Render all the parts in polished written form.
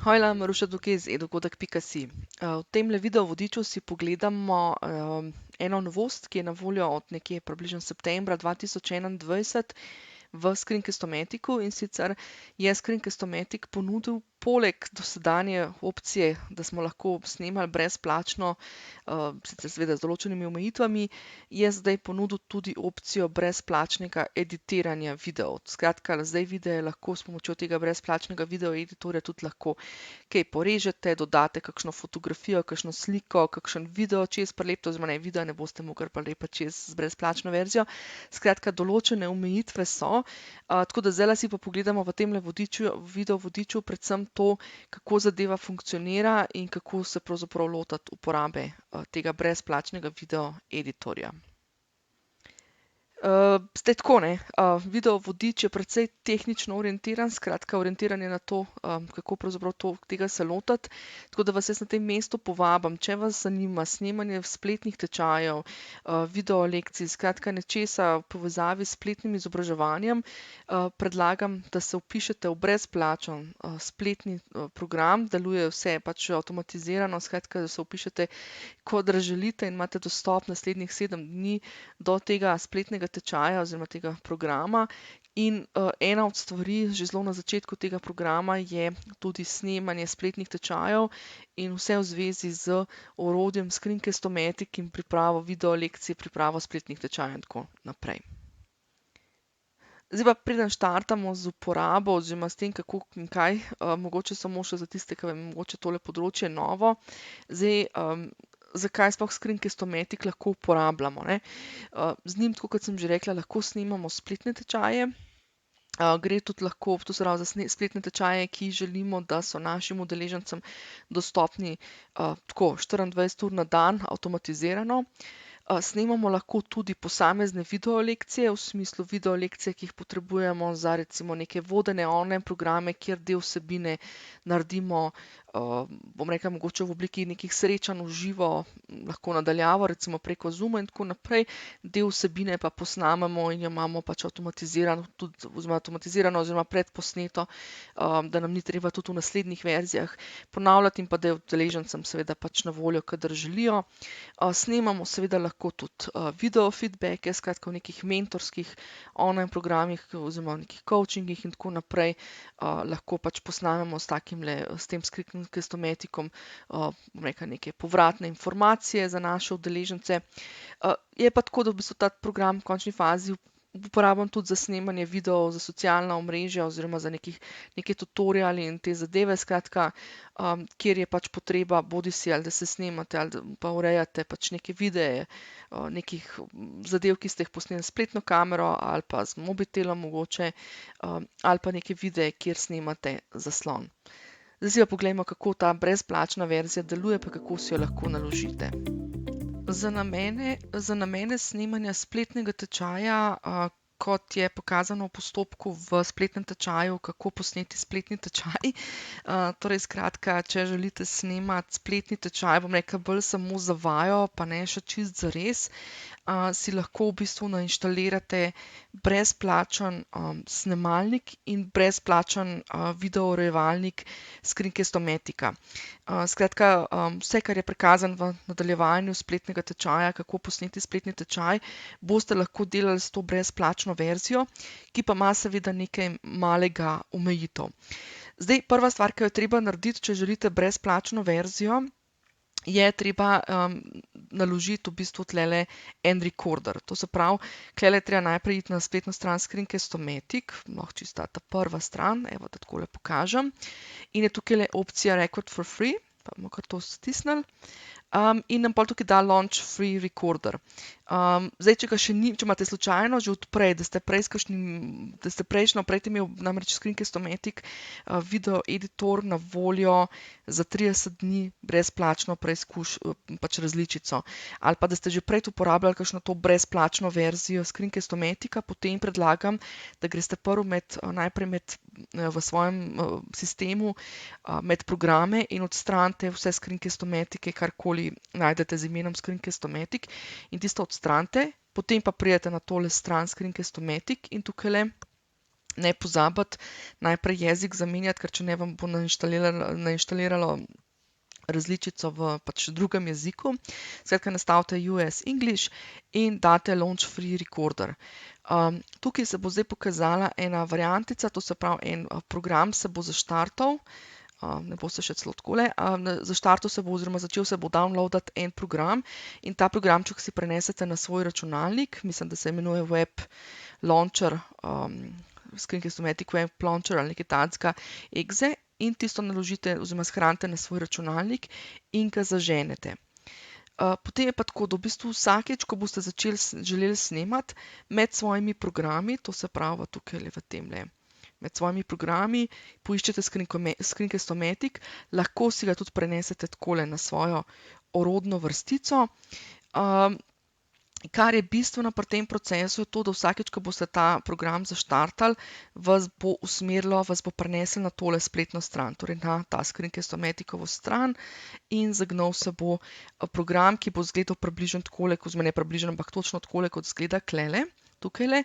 Hojla, Maruša tukaj z e-dogodek.si. V temle video vodiču si pogledamo eno novost, ki je na voljo od nekje približno septembra 2021 v Screencast-O-Maticu, in sicer je Screencast-O-Matic ponudil poleg dosedanje opcije, da smo lahko snemali brezplačno, sicer seveda z določenimi omejitvami, je zdaj ponudil tudi opcijo brezplačnega editiranja videov. Skratka, zdaj videe lahko s pomočjo tega brezplačnega video editorja tudi lahko kaj porežete, dodate kakšno fotografijo, kakšno sliko, kakšen video čez prilepite, oziroma ne, videa ne boste mogli prilepiti čez z brezplačno verzijo. Skratka, določene omejitve so, tako da zdaj si pa pogledamo v temle video vodiču predvsem to, kako zadeva funkcionira in kako se pravzaprav lotiti uporabe tega brezplačnega video editorja. Zdaj tako, ne, video vodič je precej tehnično orientiran, skratka orientiran je na to, kako pravzaprav tega se lotiti, tako da vas jaz na tem mestu povabim, če vas zanima snemanje spletnih tečajev, video lekcij, skratka nečesa v povezavi s spletnim izobraževanjem, predlagam, da se vpišete v brezplačen spletni program, deluje vse pač avtomatizirano, skratka, da se vpišete, kadar želite, in imate dostop naslednjih 7 dni do tega spletnega tečaja oziroma tega programa. In ena od stvari že zelo na začetku tega programa je tudi snemanje spletnih tečajev in vse v zvezi z orodjem Screencast-O-Matic in pripravo video lekcij, pripravo spletnih tečajev in tako naprej. Zdaj pa preden štartamo z uporabo oziroma s tem, kako in kaj, mogoče samo še za tiste, ki vam mogoče tole področje novo. Zdaj, zakaj sploh Screencast-O-Matic lahko uporabljamo, ne? Z njim, tako kot sem že rekla, lahko snemamo spletne tečaje. Gre tudi lahko, to se pravi za spletne tečaje, ki želimo, da so našim udeležencem dostopni tako 24 ur na dan, avtomatizirano. Snemamo lahko tudi posamezne video lekcije, v smislu video lekcije, ki jih potrebujemo za recimo neke vodene online programe, kjer del vsebine naredimo, bom rekla, mogoče v obliki nekih srečanj v živo, lahko nadaljavo, recimo preko Zooma in tako naprej, del vsebine pa posnamemo in jo imamo pač avtomatizirano oziroma predposneto, da nam ni treba tudi v naslednjih verzijah ponavljati in pa da je udeležencem seveda pač na voljo, kadar želijo. Snemamo seveda lahko tudi video feedbacke, skratka v nekih mentorskih online programih oziroma v nekih coachingih in tako naprej, lahko pač posnamemo s tem Screencast-O-Maticom, bom rekla, neke povratne informacije za naše udeležence. Je pa tako, da v bistvu ta program v končni fazi uporabljam tudi za snemanje videov za socialna omrežja oziroma za neke tutoriali in te zadeve, skratka, kjer je pač potreba bodisi ali da se snemate ali pa urejate pač neke videe, nekih zadev, ki ste jih posneli s spletno kamero ali pa z mobitelom mogoče, ali pa neke videe, kjer snemate zaslon. Zdaj si pa poglejmo, kako ta brezplačna verzija deluje pa kako si jo lahko naložite. Za namene snemanja spletnega tečaja, kot je pokazano v postopku v spletnem tečaju, kako posneti spletni tečaj, torej skratka, če želite snemati spletni tečaj, bom rekla, bolj samo za vajo, pa ne še čisto zares, si lahko v bistvu nainštalirate brezplačen snemalnik in brezplačen video urejevalnik Screencast-O-Matica. Skratka, vse, kar je prikazano v nadaljevanju spletnega tečaja, kako posneti spletni tečaj, boste lahko delali s to brezplačno verzijo, ki pa ima seveda nekaj malega omejitev. Zdaj, prva stvar, ki jo je treba narediti, če želite brezplačno verzijo, je treba naložiti v bistvu tlele en recorder. To se pravi, tlele treba najprej iti na spletno stran Screencast-O-Matic, lahko čista ta prva stran, evo, da takole pokažem. In je tukaj opcija Record for free, pa bomo kar to stisnili. In nam pol tukaj da Launch Free Recorder. Zdaj, če imate slučajno že od prej, da ste prejšnjo prej imel namreč Screencast-O-Matic video editor na voljo za 30 dni brezplačno pač različico. Ali pa da ste že prej uporabljali kakšno to brezplačno verzijo Screencast-O-Matica, potem predlagam, da greste najprej v svojem sistemu med programe in odstranite vse Screencast-O-Matice, karkoli najdete z imenom Screencast-O-Matic in tisto odstranite, potem pa pridete na tole stran Screencast-O-Matic in tukajle ne pozabiti najprej jezik zamenjati, ker če ne vam bo nainštaliralo različico v pač drugem jeziku. Skratka, nastavite US English in date Launch Free Recorder. Tukaj se bo zdaj pokazala ena variantica, to se pravi en program se bo zaštartal, ne bo se še celo takole, zaštartal se bo oziroma začel se bo downloadati en program in ta programček si prenesete na svoj računalnik, mislim, da se imenuje Web Launcher, Screencast-O-Matic Web Launcher ali nekaj takega exe, in tisto naložite oziroma shranite na svoj računalnik in ga zaženete. Potem je pa tako, da v bistvu vsakeč, ko boste želeli snemati med svojimi programi, to se pravi tukaj v temle, med svojimi programi, poiščete Screencast-O-Matic, lahko si ga tudi prenesete takole na svojo orodno vrstico. Kar je bistveno pri tem procesu, je to, da vsakeč, ko boste ta program zaštartali, vas bo usmerilo, vas bo prenesel na tole spletno stran, torej na ta Screencast-O-Maticovo stran in zagnal se bo program, ki bo izgledal približno takole, oziroma ne približno, ampak točno takole, kot izgleda klele, tukajle.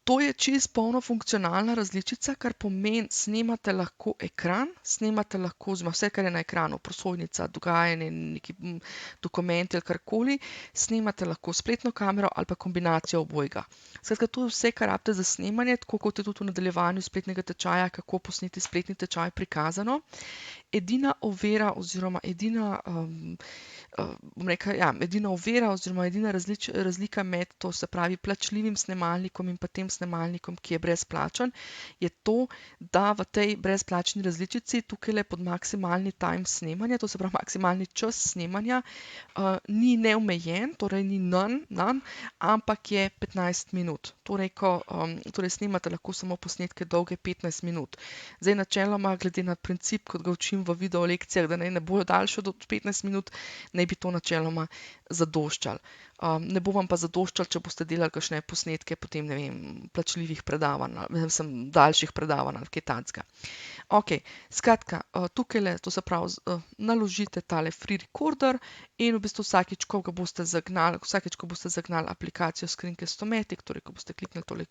To je čisto polno funkcionalna različica, kar pomeni, snemate lahko ekran, snemate lahko oziroma vse, kar je na ekranu, prosojnica, dogajanje, neki dokumenti ali karkoli, snemate lahko spletno kamero ali pa kombinacijo obojega. Skratka, to je vse, kar rabite za snemanje, tako kot je tudi v nadaljevanju spletnega tečaja, kako posneti spletni tečaj prikazano. Edina ovira oziroma edina razlika med to, se pravi plačljivim snemalnikom in pa tem snemalnikom, ki je brezplačen, je to, da v tej brezplačni različici tukajle pod maksimalni time snemanja, to se pravi maksimalni čas snemanja, ni neomejen, torej ni none, ampak je 15 minut. Torej snemate lahko samo posnetke dolge 15 minut. Zdaj načeloma, glede na princip, kot ga učim v video lekcijah, da ne bojo daljše od 15 minut, naj bi to načeloma zadoščalo. Ne bo vam pa zadoščalo, če boste delali kakšne posnetke potem, ne vem, plačljivih predavanj, daljših predavanj ali kaj takega. Ok, skratka, tukajle, to se pravi, naložite tale free recorder in v bistvu vsakeč, ko boste zagnali aplikacijo Screencast-O-Matic, torej, ko boste kliknili tole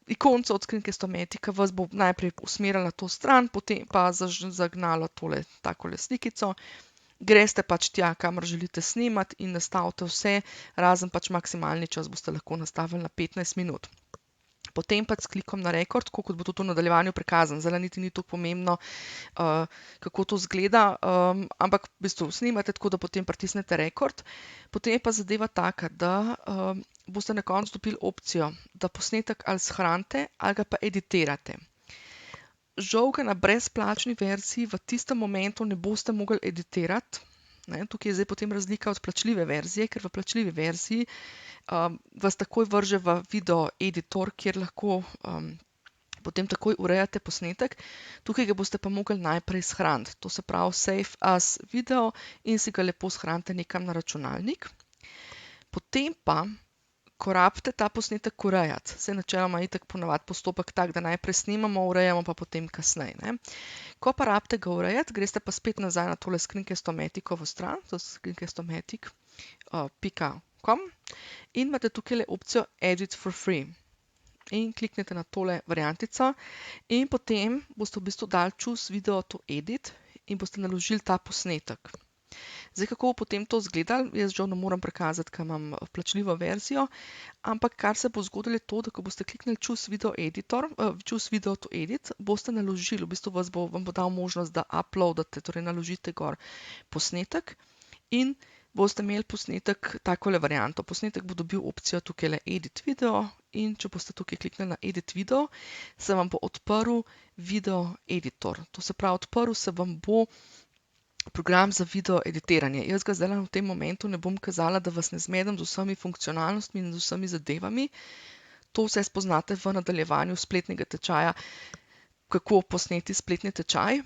ikonco od Screencast-O-Matica, vas bo najprej usmerila na to stran, potem pa zagnalo takole slikico. Greste pač tja, kamor želite snemati in nastavite vse, razen pač maksimalni čas boste lahko nastavili na 15 minut. Potem pač s klikom na rekord, tako kot bo to v nadaljevanju prikazano, zdaj niti ni tako pomembno, kako to izgleda, ampak v bistvu snemate tako, da potem pritisnete rekord. Potem je pa zadeva taka, da boste na koncu dobili opcijo, da posnetek ali shranite ali ga pa editirate. Žal ga na brezplačni verziji v tistem momentu ne boste mogli editirati. Tukaj je zdaj potem razlika od plačljive verzije, ker v plačljivi verziji vas takoj vrže v video editor, kjer lahko potem takoj urejate posnetek. Tukaj ga boste pa mogli najprej shraniti. To se pravi save as video in si ga lepo shranite nekam na računalnik. Potem pa, ko rabite ta posnetek urejati, saj načeloma je itak ponavadi postopek tak, da najprej snemamo, urejamo pa potem kasneje. Ko pa rabite ga urejati, greste pa spet nazaj na tole Screencast-O-Maticovo stran, to je screencast-o-matic.com in imate tukajle opcijo Edit for free. In kliknete na tole variantico in potem boste v bistvu dali choose video to edit in boste naložili ta posnetek. Zdaj, kako bo potem to izgledalo, jaz žal ne morem prikazati, ker imam plačljivo verzijo, ampak kar se bo zgodilo je to, da ko boste kliknili choose video to edit, boste naložili, v bistvu vam bo dal možnost, da uploadate, torej naložite gor posnetek in boste imeli posnetek takole varianto. Posnetek bo dobil opcijo tukajle edit video in če boste tukaj kliknili na edit video, se vam bo odprl video editor. To se pravi, odprl se vam bo program za video editiranje. Jaz ga zdaj v tem momentu ne bom kazala, da vas ne zmedem z vsemi funkcionalnostmi in z vsemi zadevami. To vse spoznate v nadaljevanju spletnega tečaja, kako posneti spletni tečaj.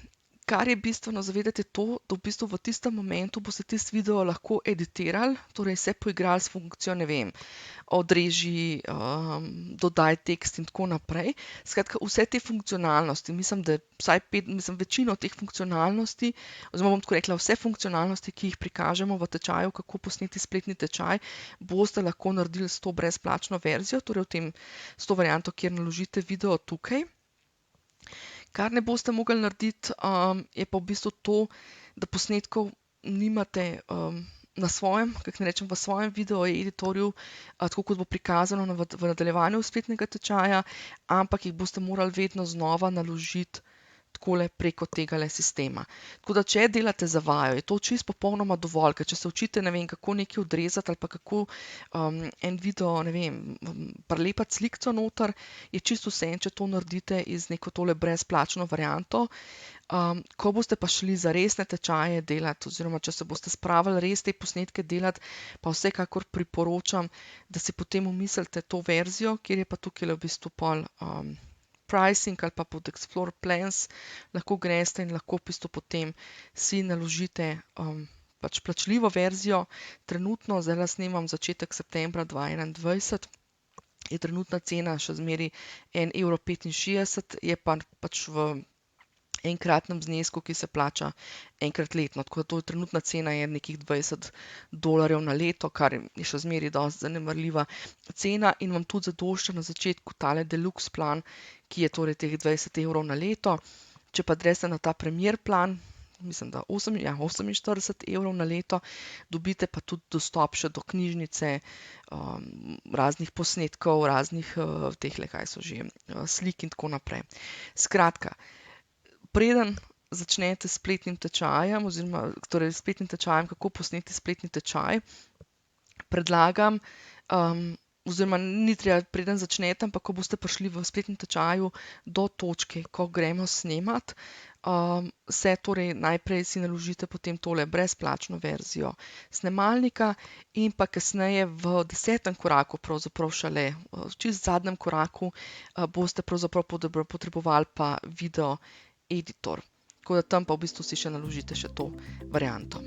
Kar je bistveno zavedati je to, da v bistvu v tistem momentu boste tisti video lahko editirali, torej se poigrali s funkcijo, ne vem, odreži, dodaj tekst in tako naprej. Skratka, vse te funkcionalnosti, mislim, da večino teh funkcionalnosti, oziroma bom tako rekla, vse funkcionalnosti, ki jih prikažemo v tečaju, kako posneti spletni tečaj, boste lahko naredili s to brezplačno verzijo, torej s to varianto, kjer naložite video tukaj. Kar ne boste mogli narediti, je pa v bistvu to, da posnetkov nimate na svojem, kako ne rečem, v svojem video editorju, tako kot bo prikazano v nadaljevanju spletnega tečaja, ampak jih boste morali vedno znova naložiti takole preko tegale sistema. Tako da, če delate za vajo, je to čisto popolnoma dovolj, ker če se učite, ne vem, kako nekaj odrezati ali pa kako en video, ne vem, prilepati slikco noter, je čisto vseeno, če to naredite iz neko tole brezplačno varianto. Ko boste pa šli za resne tečaje delati, oziroma če se boste spravili res te posnetke delati, pa vsekakor priporočam, da si potem umislite to verzijo, kjer je pa tukaj v bistvu pol pricing ali pa pod Explore Plans, lahko greste in lahko v bistvu potem si naložite pač plačljivo verzijo. Trenutno, zdaj snemam začetek septembra 2021, je trenutna cena še zmeri 1,65 €, je pa pač v enkratnem znesku, ki se plača enkrat letno. Tako da to je trenutna cena je nekih $20 na leto, kar je še zmeri dosti zanemarljiva cena in vam tudi zadošča na začetku tale deluxe plan, ki je torej teh €20 na leto. Če pa greste na ta premier plan, mislim, da 48 € na leto, dobite pa tudi dostop še do knjižnice, raznih posnetkov, raznih tehle, kaj so že, slik in tako naprej. Skratka, preden začnete s spletnim tečajem, oziroma torej s spletnim tečajem, kako posneti spletni tečaj, predlagam, oziroma ni treba, preden začnete, ampak ko boste prišli v spletnem tečaju do točke, ko gremo snemat, se torej najprej si naložite potem tole brezplačno verzijo snemalnika in pa kasneje v 10. koraku, pravzaprav šele v čisto zadnjem koraku, boste pravzaprav potrebovali pa video editor. Tako da tam pa v bistvu si še naložite še to varianto.